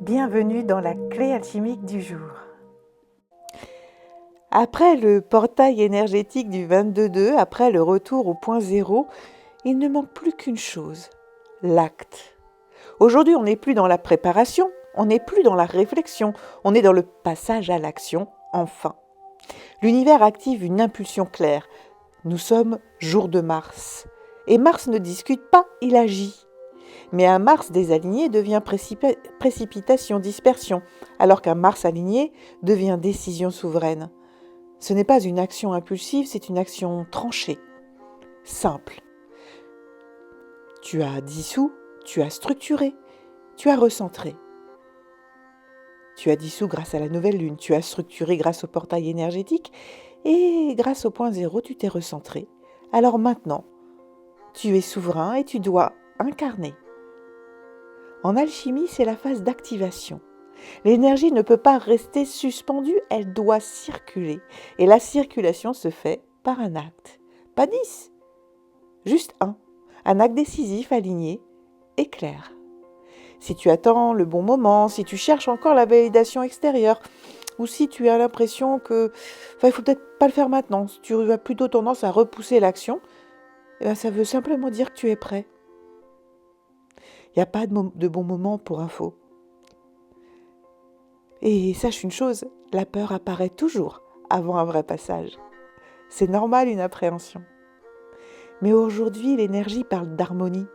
Bienvenue dans la clé alchimique du jour. Après le portail énergétique du 22-2, après le retour au point zéro, il ne manque plus qu'une chose, l'acte. Aujourd'hui, on n'est plus dans la préparation, on n'est plus dans la réflexion, on est dans le passage à l'action, enfin. L'univers active une impulsion claire. Nous sommes jour de Mars. Et Mars ne discute pas, il agit. Mais un Mars désaligné devient précipitation, dispersion, alors qu'un Mars aligné devient décision souveraine. Ce n'est pas une action impulsive, c'est une action tranchée, simple. Tu as dissous, tu as structuré, tu as recentré. Tu as dissous grâce à la nouvelle lune, tu as structuré grâce au portail énergétique et grâce au point zéro, tu t'es recentré. Alors maintenant, tu es souverain et tu dois incarner. En alchimie, c'est la phase d'activation. L'énergie ne peut pas rester suspendue, elle doit circuler. Et la circulation se fait par un acte. Pas 10, juste un. Un acte décisif, aligné et clair. Si tu attends le bon moment, si tu cherches encore la validation extérieure, ou si tu as l'impression que il faut peut-être pas le faire maintenant, si tu as plutôt tendance à repousser l'action, ça veut simplement dire que tu es prêt. Il n'y a pas de bon moment pour info. Et sache une chose, la peur apparaît toujours avant un vrai passage. C'est normal une appréhension. Mais aujourd'hui, l'énergie parle d'harmonie.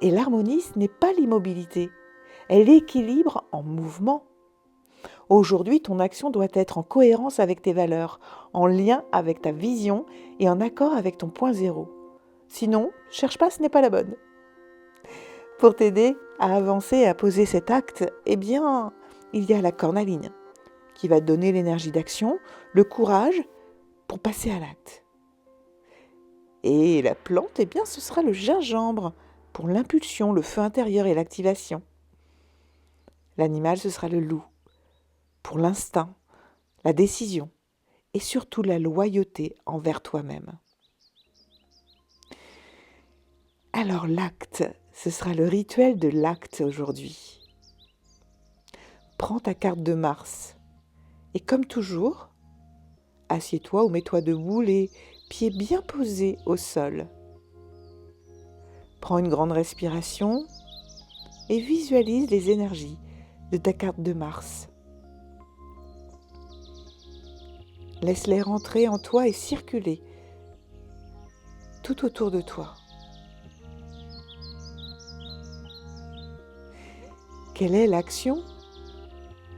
Et l'harmonie, ce n'est pas l'immobilité. Elle est l'équilibre en mouvement. Aujourd'hui, ton action doit être en cohérence avec tes valeurs, en lien avec ta vision et en accord avec ton point zéro. Sinon, cherche pas, ce n'est pas la bonne. Pour t'aider à avancer et à poser cet acte, il y a la cornaline qui va te donner l'énergie d'action, le courage pour passer à l'acte. Et la plante, ce sera le gingembre pour l'impulsion, le feu intérieur et l'activation. L'animal, ce sera le loup pour l'instinct, la décision et surtout la loyauté envers toi-même. Alors l'acte, ce sera le rituel de l'acte aujourd'hui. Prends ta carte de Mars et comme toujours, assieds-toi ou mets-toi debout, les pieds bien posés au sol. Prends une grande respiration et visualise les énergies de ta carte de Mars. Laisse-les rentrer en toi et circuler tout autour de toi. Quelle est l'action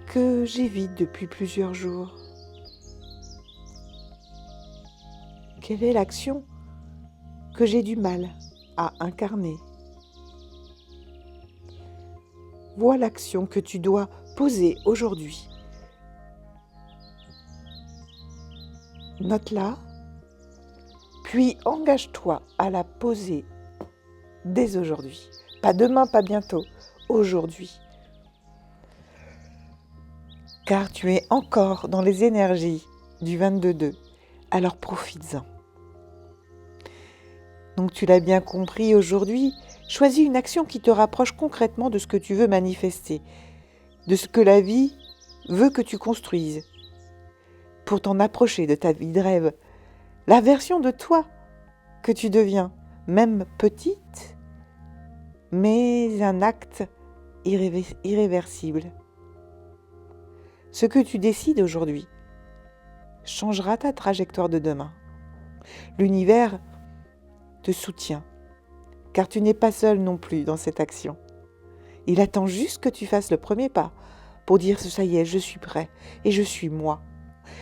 que j'évite depuis plusieurs jours? Quelle est l'action que j'ai du mal à incarner? Vois l'action que tu dois poser aujourd'hui. Note-la, puis engage-toi à la poser dès aujourd'hui. Pas demain, pas bientôt, aujourd'hui. Car tu es encore dans les énergies du 22-2, alors profites-en. Donc tu l'as bien compris aujourd'hui, choisis une action qui te rapproche concrètement de ce que tu veux manifester, de ce que la vie veut que tu construises, pour t'en approcher de ta vie de rêve, la version de toi que tu deviens, même petite, mais un acte irréversible. Ce que tu décides aujourd'hui changera ta trajectoire de demain. L'univers te soutient, car tu n'es pas seul non plus dans cette action. Il attend juste que tu fasses le premier pas pour dire « ça y est, je suis prêt et je suis moi.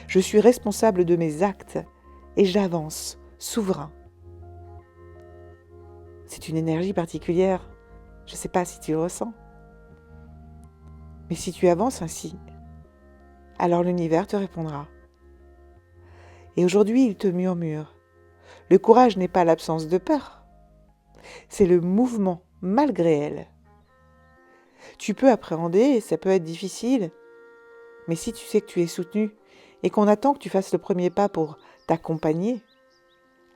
Je suis responsable de mes actes et j'avance, souverain. » C'est une énergie particulière, je ne sais pas si tu le ressens. Mais si tu avances ainsi, alors l'univers te répondra. Et aujourd'hui, il te murmure. Le courage n'est pas l'absence de peur, c'est le mouvement malgré elle. Tu peux appréhender et ça peut être difficile, mais si tu sais que tu es soutenu et qu'on attend que tu fasses le premier pas pour t'accompagner,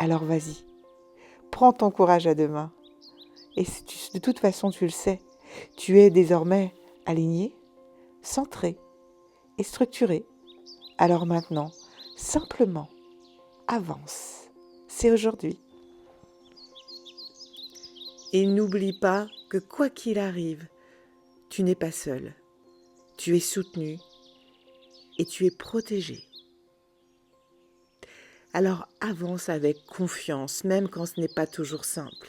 alors vas-y, prends ton courage à deux mains. Et de toute façon, tu le sais, Tu es désormais aligné, centré et structuré. Alors maintenant, simplement, avance. C'est aujourd'hui. Et n'oublie pas que quoi qu'il arrive, tu n'es pas seul. Tu es soutenu et tu es protégé. Alors avance avec confiance, même quand ce n'est pas toujours simple.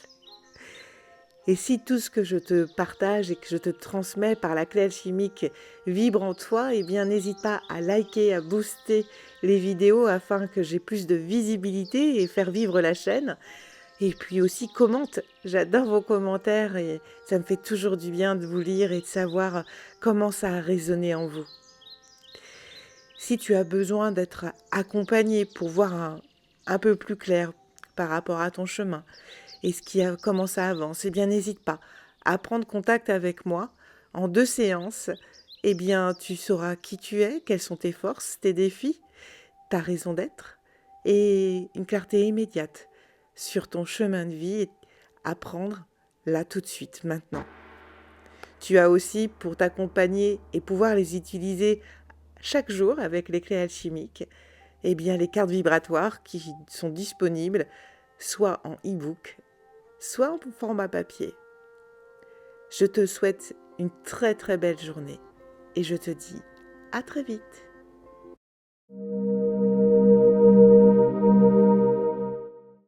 Et si tout ce que je te partage et que je te transmets par la clé alchimique vibre en toi, eh bien n'hésite pas à liker, à booster les vidéos afin que j'ai plus de visibilité et faire vivre la chaîne. Et puis aussi commente, j'adore vos commentaires et ça me fait toujours du bien de vous lire et de savoir comment ça a résonné en vous. Si tu as besoin d'être accompagné pour voir un peu plus clair par rapport à ton chemin et comment ça avance, eh bien n'hésite pas à prendre contact avec moi en 2 séances. Eh bien tu sauras qui tu es, quelles sont tes forces, tes défis, ta raison d'être et une clarté immédiate sur ton chemin de vie à prendre là tout de suite, maintenant. Tu as aussi pour t'accompagner et pouvoir les utiliser chaque jour avec les clés alchimiques, eh bien les cartes vibratoires qui sont disponibles soit en e-book, soit en format papier. Je te souhaite une très très belle journée et je te dis à très vite.